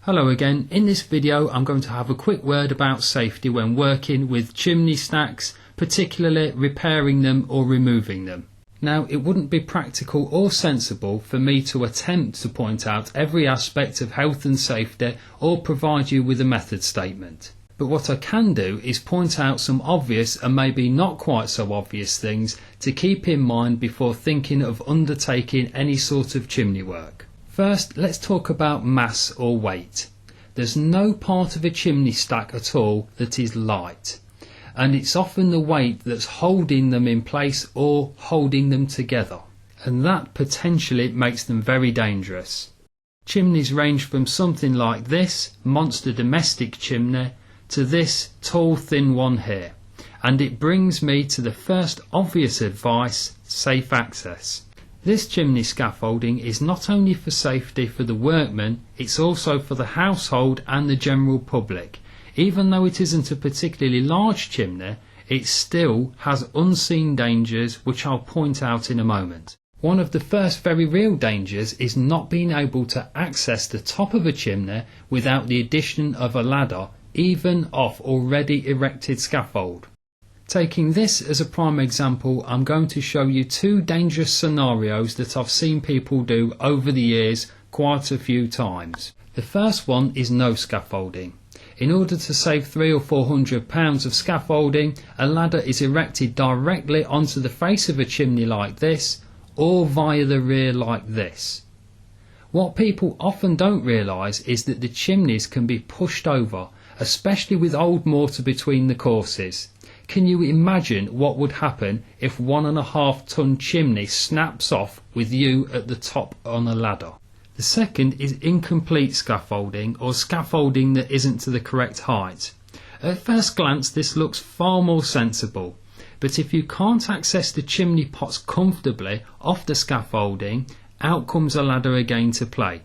Hello again. In this video I'm going to have a quick word about safety when working with chimney stacks, particularly repairing them or removing them. Now, it wouldn't be practical or sensible for me to attempt to point out every aspect of health and safety or provide you with a method statement. But what I can do is point out some obvious and maybe not quite so obvious things to keep in mind before thinking of undertaking any sort of chimney work. First, let's talk about mass or weight. There's no part of a chimney stack at all that is light, and it's often the weight that's holding them in place or holding them together, and that potentially makes them very dangerous. Chimneys range from something like this monster domestic chimney to this tall thin one here, and it brings me to the first obvious advice: safe access. This chimney scaffolding is not only for safety for the workmen, it's also for the household and the general public. Even though it isn't a particularly large chimney, it still has unseen dangers which I'll point out in a moment. One of the first very real dangers is not being able to access the top of a chimney without the addition of a ladder, even off already erected scaffold. Taking this as a prime example, I'm going to show you two dangerous scenarios that I've seen people do over the years quite a few times. The first one is no scaffolding. In order to save £300 or £400 of scaffolding, a ladder is erected directly onto the face of a chimney like this, or via the rear like this. What people often don't realise is that the chimneys can be pushed over, especially with old mortar between the courses. Can you imagine what would happen if 1.5 ton chimney snaps off with you at the top on a ladder? The second is incomplete scaffolding, or scaffolding that isn't to the correct height. At first glance this looks far more sensible, but if you can't access the chimney pots comfortably off the scaffolding, out comes a ladder again to play.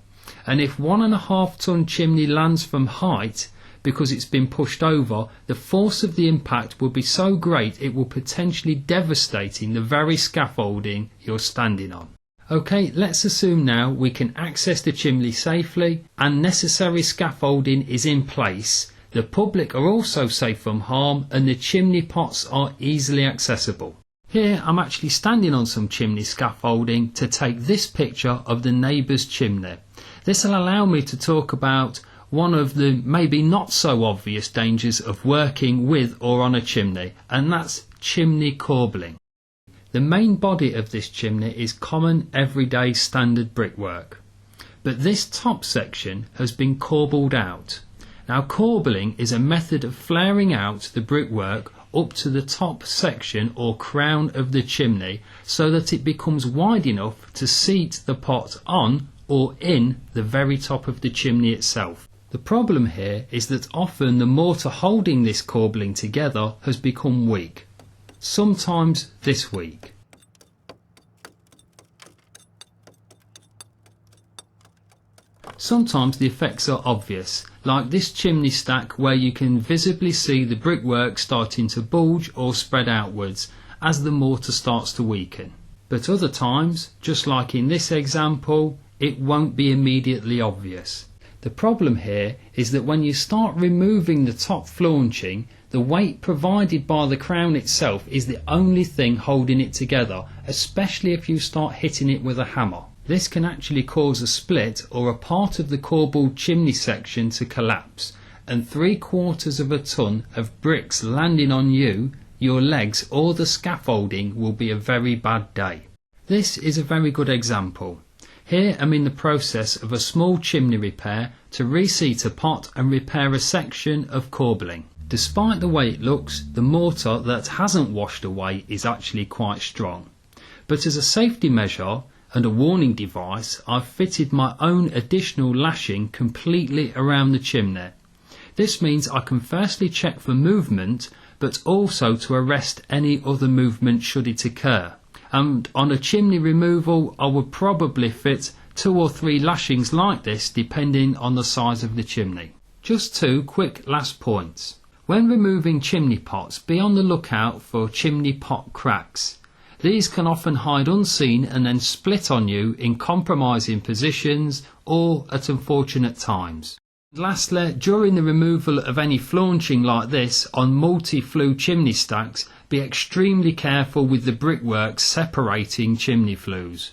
And if 1.5 ton chimney lands from height, because it's been pushed over, the force of the impact will be so great it will potentially devastating the very scaffolding you're standing on. Okay, let's assume now we can access the chimney safely and necessary scaffolding is in place. The public are also safe from harm and the chimney pots are easily accessible. Here I'm actually standing on some chimney scaffolding to take this picture of the neighbour's chimney. This will allow me to talk about one of the maybe not so obvious dangers of working with or on a chimney, and that's chimney corbelling. The main body of this chimney is common everyday standard brickwork, but this top section has been corbelled out. Now, corbelling is a method of flaring out the brickwork up to the top section or crown of the chimney so that it becomes wide enough to seat the pot on or in the very top of the chimney itself. The problem here is that often the mortar holding this corbelling together has become weak, sometimes this weak. Sometimes the effects are obvious, like this chimney stack where you can visibly see the brickwork starting to bulge or spread outwards as the mortar starts to weaken. But other times, just like in this example, it won't be immediately obvious. The problem here is that when you start removing the top flaunching, the weight provided by the crown itself is the only thing holding it together, especially if you start hitting it with a hammer. This can actually cause a split or a part of the corbelled chimney section to collapse, and 3/4 ton of bricks landing on you, your legs or the scaffolding will be a very bad day. This is a very good example. Here I'm in the process of a small chimney repair to reseat a pot and repair a section of corbelling. Despite the way it looks, the mortar that hasn't washed away is actually quite strong. But as a safety measure and a warning device, I've fitted my own additional lashing completely around the chimney. This means I can firstly check for movement, but also to arrest any other movement should it occur. And on a chimney removal I would probably fit 2 or 3 lashings like this depending on the size of the chimney. Just 2 quick last points. When removing chimney pots, be on the lookout for chimney pot cracks. These can often hide unseen and then split on you in compromising positions or at unfortunate times. Lastly, during the removal of any flaunching like this on multi-flue chimney stacks, be extremely careful with the brickwork separating chimney flues.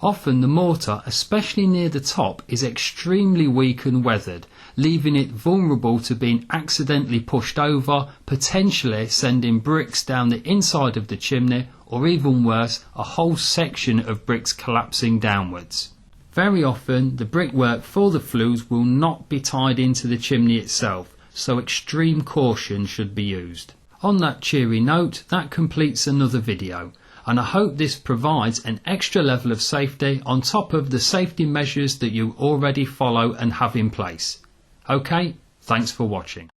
Often the mortar, especially near the top, is extremely weak and weathered, leaving it vulnerable to being accidentally pushed over, potentially sending bricks down the inside of the chimney, or even worse, a whole section of bricks collapsing downwards. Very often the brickwork for the flues will not be tied into the chimney itself, so extreme caution should be used. On that cheery note, that completes another video, and I hope this provides an extra level of safety on top of the safety measures that you already follow and have in place. Okay, thanks for watching.